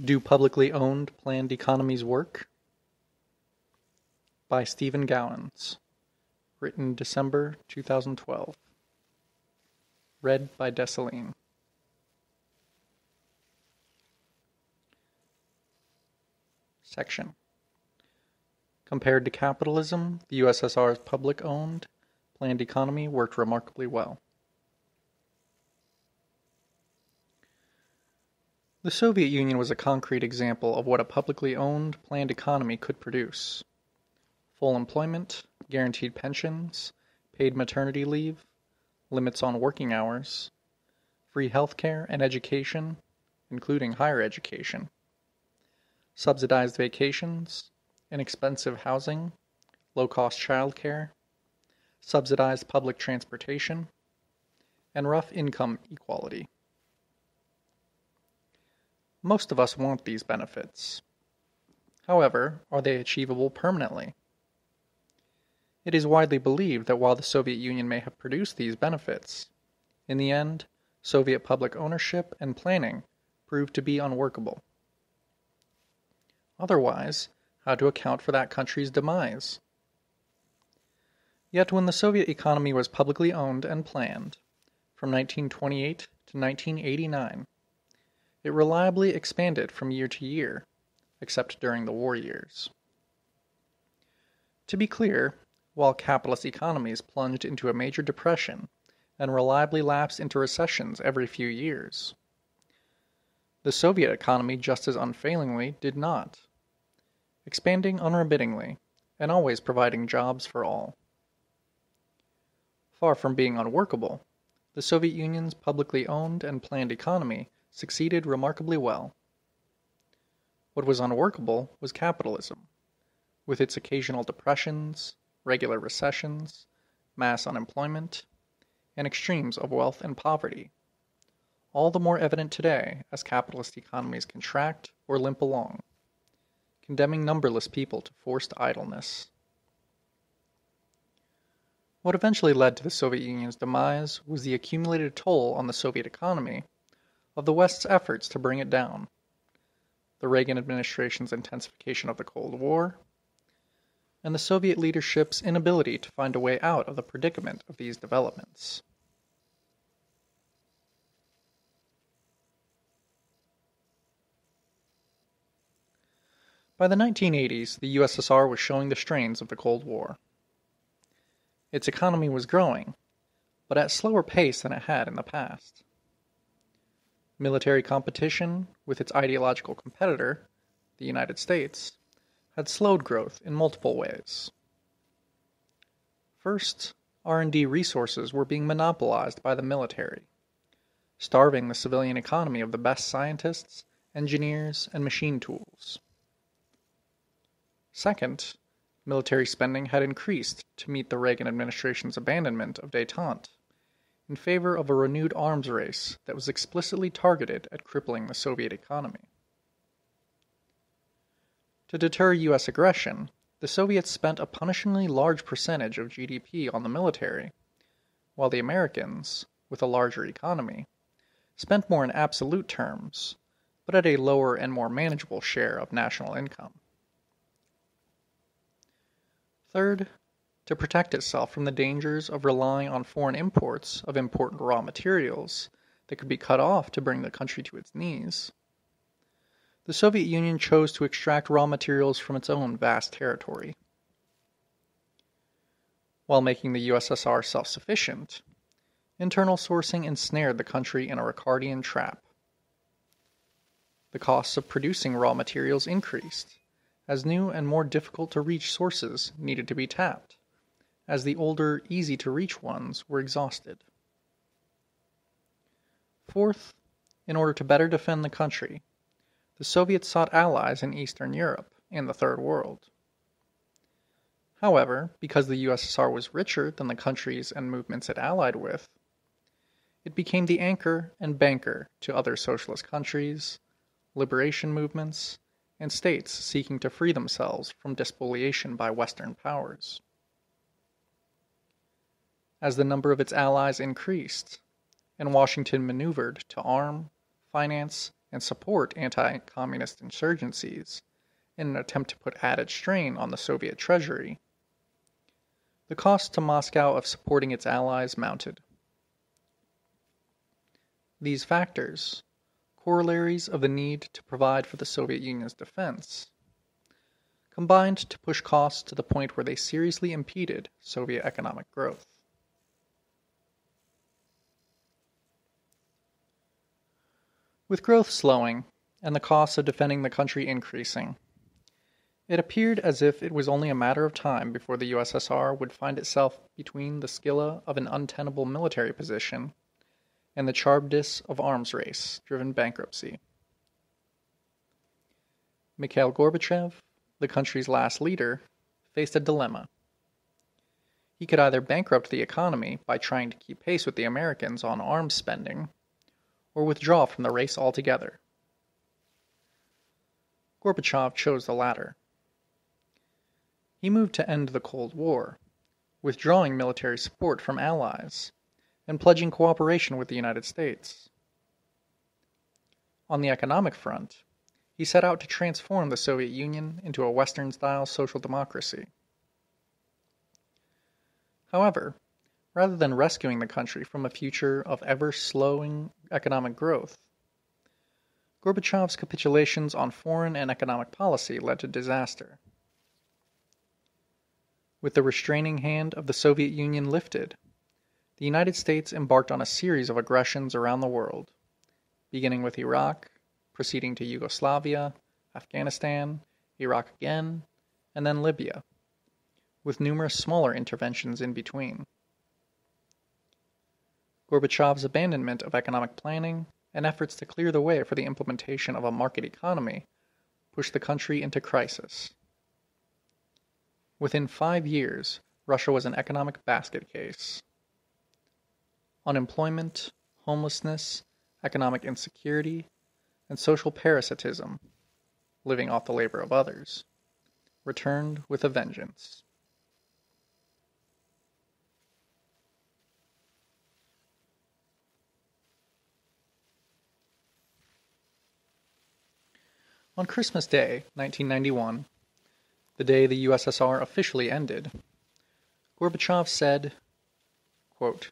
Do Publicly Owned Planned Economies Work? By Stephen+Gowans. Written December 2012. Read by Dessalines. Section. Compared to capitalism, the USSR's public-owned, planned economy worked remarkably well. The Soviet Union was a concrete example of what a publicly owned, planned economy could produce. Full employment, guaranteed pensions, paid maternity leave, limits on working hours, free healthcare and education, including higher education, subsidized vacations, inexpensive housing, low-cost childcare, subsidized public transportation, and rough income equality. Most of us want these benefits. However, are they achievable permanently? It is widely believed that while the Soviet Union may have produced these benefits, in the end, Soviet public ownership and planning proved to be unworkable. Otherwise, how to account for that country's demise? Yet when the Soviet economy was publicly owned and planned, from 1928 to 1989, it reliably expanded from year to year, except during the war years. To be clear, while capitalist economies plunged into a major depression and reliably lapsed into recessions every few years, the Soviet economy just as unfailingly did not, expanding unremittingly and always providing jobs for all. Far from being unworkable, the Soviet Union's publicly owned and planned economy succeeded remarkably well. What was unworkable was capitalism, with its occasional depressions, regular recessions, mass unemployment, and extremes of wealth and poverty, all the more evident today as capitalist economies contract or limp along, condemning numberless people to forced idleness. What eventually led to the Soviet Union's demise was the accumulated toll on the Soviet economy of the West's efforts to bring it down, the Reagan administration's intensification of the Cold War, and the Soviet leadership's inability to find a way out of the predicament of these developments. By the 1980s, the USSR was showing the strains of the Cold War. Its economy was growing, but at a slower pace than it had in the past. Military competition with its ideological competitor, the United States, had slowed growth in multiple ways. First, R&D resources were being monopolized by the military, starving the civilian economy of the best scientists, engineers, and machine tools. Second, military spending had increased to meet the Reagan administration's abandonment of détente in favor of a renewed arms race that was explicitly targeted at crippling the Soviet economy. To deter U.S. aggression, the Soviets spent a punishingly large percentage of GDP on the military, while the Americans, with a larger economy, spent more in absolute terms, but at a lower and more manageable share of national income. Third, to protect itself from the dangers of relying on foreign imports of important raw materials that could be cut off to bring the country to its knees, the Soviet Union chose to extract raw materials from its own vast territory. While making the USSR self-sufficient, internal sourcing ensnared the country in a Ricardian trap. The costs of producing raw materials increased, as new and more difficult-to-reach sources needed to be tapped, as the older, easy-to-reach ones were exhausted. Fourth, in order to better defend the country, the Soviets sought allies in Eastern Europe and the Third World. However, because the USSR was richer than the countries and movements it allied with, it became the anchor and banker to other socialist countries, liberation movements, and states seeking to free themselves from despoliation by Western powers. As the number of its allies increased, and Washington maneuvered to arm, finance, and support anti-communist insurgencies in an attempt to put added strain on the Soviet treasury, the cost to Moscow of supporting its allies mounted. These factors, corollaries of the need to provide for the Soviet Union's defense, combined to push costs to the point where they seriously impeded Soviet economic growth. With growth slowing and the costs of defending the country increasing, it appeared as if it was only a matter of time before the USSR would find itself between the scylla of an untenable military position and the Charybdis of arms race-driven bankruptcy. Mikhail Gorbachev, the country's last leader, faced a dilemma. He could either bankrupt the economy by trying to keep pace with the Americans on arms spending, or withdraw from the race altogether. Gorbachev chose the latter. He moved to end the Cold War, withdrawing military support from allies and pledging cooperation with the United States. On the economic front, he set out to transform the Soviet Union into a Western-style social democracy. However, rather than rescuing the country from a future of ever-slowing economic growth, Gorbachev's capitulations on foreign and economic policy led to disaster. With the restraining hand of the Soviet Union lifted, the United States embarked on a series of aggressions around the world, beginning with Iraq, proceeding to Yugoslavia, Afghanistan, Iraq again, and then Libya, with numerous smaller interventions in between. Gorbachev's abandonment of economic planning and efforts to clear the way for the implementation of a market economy pushed the country into crisis. Within 5 years, Russia was an economic basket case. Unemployment, homelessness, economic insecurity, and social parasitism, living off the labor of others, returned with a vengeance. On Christmas Day, 1991, the day the USSR officially ended, Gorbachev said, quote,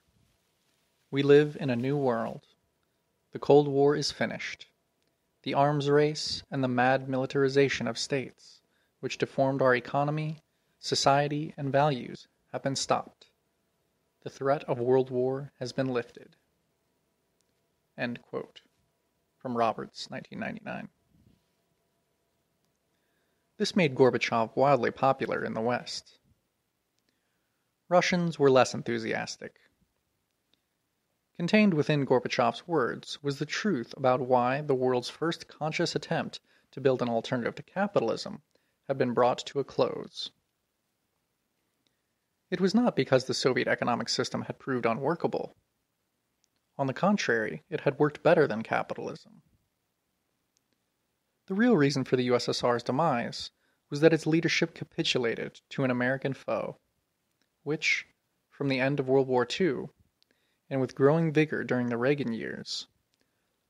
"We live in a new world. The Cold War is finished. The arms race and the mad militarization of states, which deformed our economy, society, and values, have been stopped. The threat of world war has been lifted." End quote. From Roberts, 1999. This made Gorbachev wildly popular in the West. Russians were less enthusiastic. Contained within Gorbachev's words was the truth about why the world's first conscious attempt to build an alternative to capitalism had been brought to a close. It was not because the Soviet economic system had proved unworkable. On the contrary, it had worked better than capitalism. The real reason for the USSR's demise was that its leadership capitulated to an American foe, which, from the end of World War II, and with growing vigor during the Reagan years,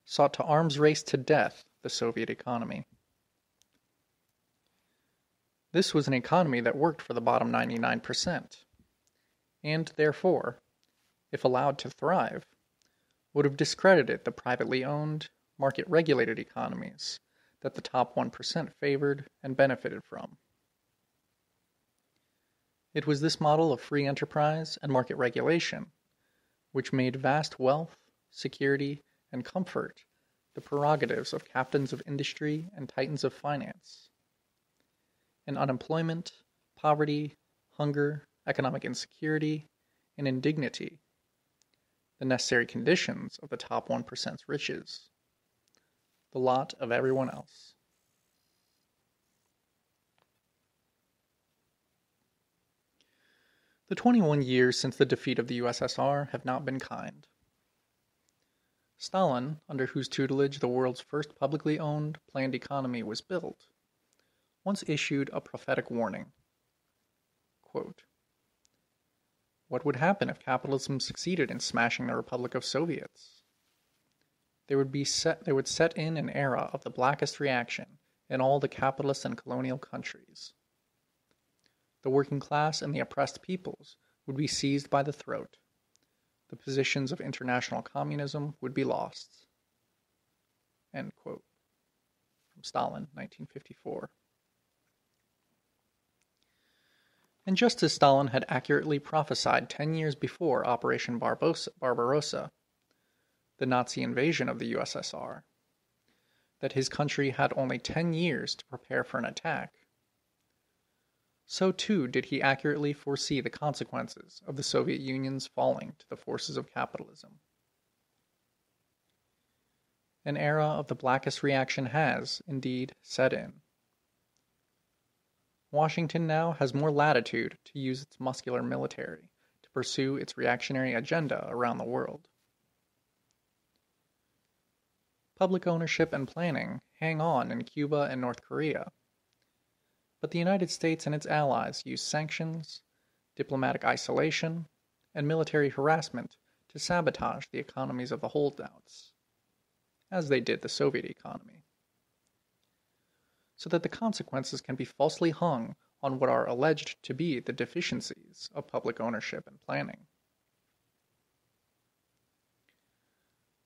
sought to arms race to death the Soviet economy. This was an economy that worked for the bottom 99%, and therefore, if allowed to thrive, would have discredited the privately owned, market-regulated economies that the top 1% favored and benefited from. It was this model of free enterprise and market regulation which made vast wealth, security, and comfort the prerogatives of captains of industry and titans of finance. And unemployment, poverty, hunger, economic insecurity, and indignity, the necessary conditions of the top 1%'s riches, the lot of everyone else. The 21 years since the defeat of the USSR have not been kind. Stalin, under whose tutelage the world's first publicly owned planned economy was built, once issued a prophetic warning. Quote, "What would happen if capitalism succeeded in smashing the Republic of Soviets? There would set in an era of the blackest reaction in all the capitalist and colonial countries. The working class and the oppressed peoples would be seized by the throat. The positions of international communism would be lost. End quote. From Stalin, 1954. And just as Stalin had accurately prophesied 10 years before Operation Barbarossa, the Nazi invasion of the USSR, that his country had only 10 years to prepare for an attack, so too did he accurately foresee the consequences of the Soviet Union's falling to the forces of capitalism. An era of the blackest reaction has, indeed, set in. Washington now has more latitude to use its muscular military to pursue its reactionary agenda around the world. Public ownership and planning hang on in Cuba and North Korea, but the United States and its allies use sanctions, diplomatic isolation, and military harassment to sabotage the economies of the holdouts, as they did the Soviet economy, so that the consequences can be falsely hung on what are alleged to be the deficiencies of public ownership and planning.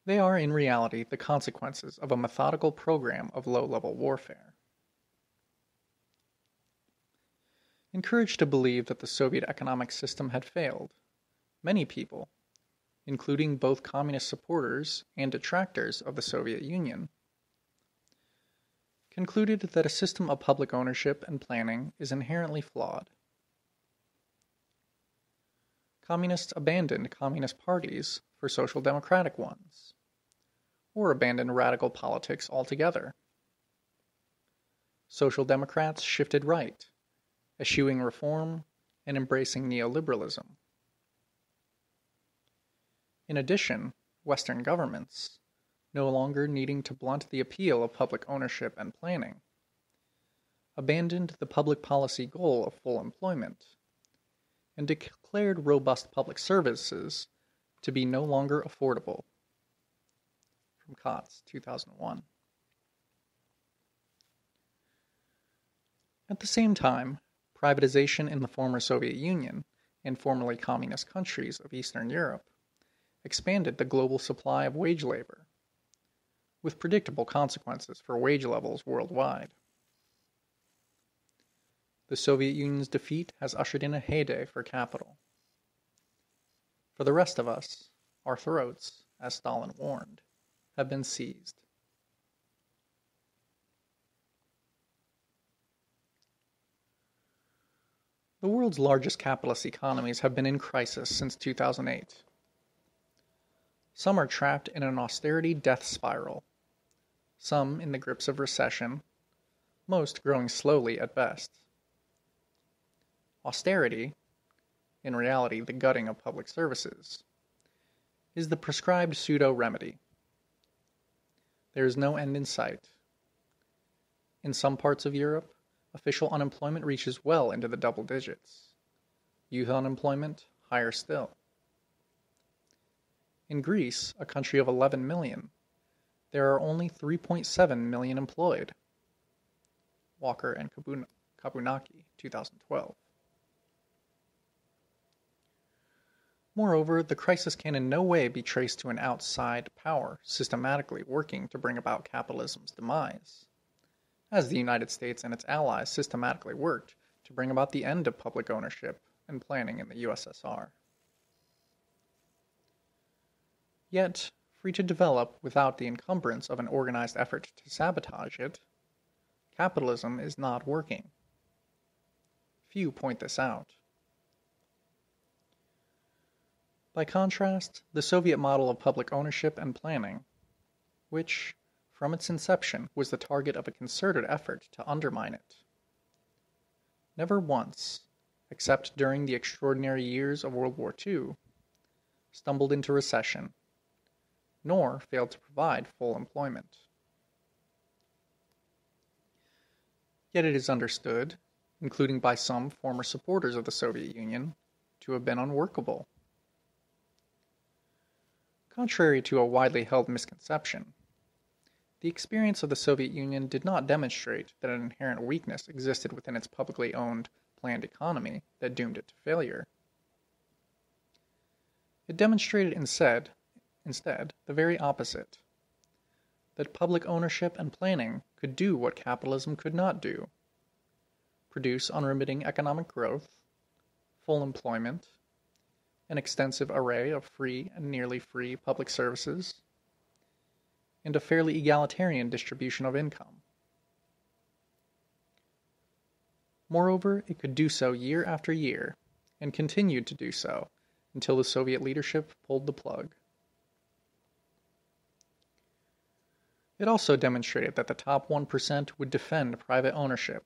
They are in reality the consequences of a methodical program of low-level warfare. Encouraged to believe that the Soviet economic system had failed, many people, including both communist supporters and detractors of the Soviet Union, concluded that a system of public ownership and planning is inherently flawed. Communists abandoned communist parties for social democratic ones, or abandoned radical politics altogether. Social democrats shifted right, eschewing reform and embracing neoliberalism. In addition, Western governments, no longer needing to blunt the appeal of public ownership and planning, abandoned the public policy goal of full employment, and declared robust public services to be no longer affordable. From Kotz, 2001. At the same time, privatization in the former Soviet Union and formerly communist countries of Eastern Europe expanded the global supply of wage labor, with predictable consequences for wage levels worldwide. The Soviet Union's defeat has ushered in a heyday for capital. For the rest of us, our throats, as Stalin warned, have been seized. The world's largest capitalist economies have been in crisis since 2008. Some are trapped in an austerity death spiral, some in the grips of recession, most growing slowly at best. Austerity, in reality the gutting of public services, is the prescribed pseudo-remedy. There is no end in sight. In some parts of Europe, official unemployment reaches well into the double digits. Youth unemployment, higher still. In Greece, a country of 11 million, there are only 3.7 million employed. Walker and Kabunaki, 2012. Moreover, the crisis can in no way be traced to an outside power systematically working to bring about capitalism's demise, as the United States and its allies systematically worked to bring about the end of public ownership and planning in the USSR. Yet, free to develop without the encumbrance of an organized effort to sabotage it, capitalism is not working. Few point this out. By contrast, the Soviet model of public ownership and planning, which, from its inception, was the target of a concerted effort to undermine it, never once, except during the extraordinary years of World War II, stumbled into recession, nor failed to provide full employment. Yet it is understood, including by some former supporters of the Soviet Union, to have been unworkable. Contrary to a widely held misconception, the experience of the Soviet Union did not demonstrate that an inherent weakness existed within its publicly owned, planned economy that doomed it to failure. It demonstrated instead the very opposite, that public ownership and planning could do what capitalism could not do: produce unremitting economic growth, full employment, an extensive array of free and nearly free public services, and a fairly egalitarian distribution of income. Moreover, it could do so year after year, and continued to do so until the Soviet leadership pulled the plug. It also demonstrated that the top 1% would defend private ownership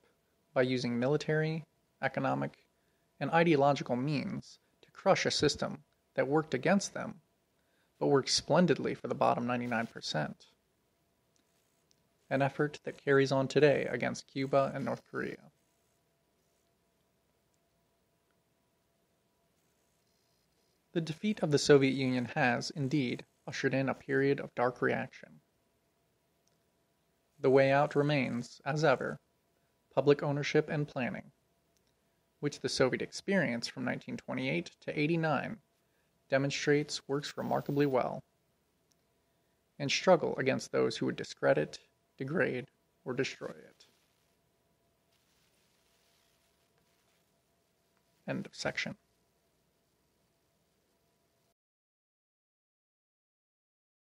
by using military, economic, and ideological means to crush a system that worked against them, but worked splendidly for the bottom 99%. An effort that carries on today against Cuba and North Korea. The defeat of the Soviet Union has, indeed, ushered in a period of dark reaction. The way out remains, as ever, public ownership and planning, which the Soviet experience from 1928 to 89 demonstrates works remarkably well, and struggle against those who would discredit, degrade, or destroy it. End of section.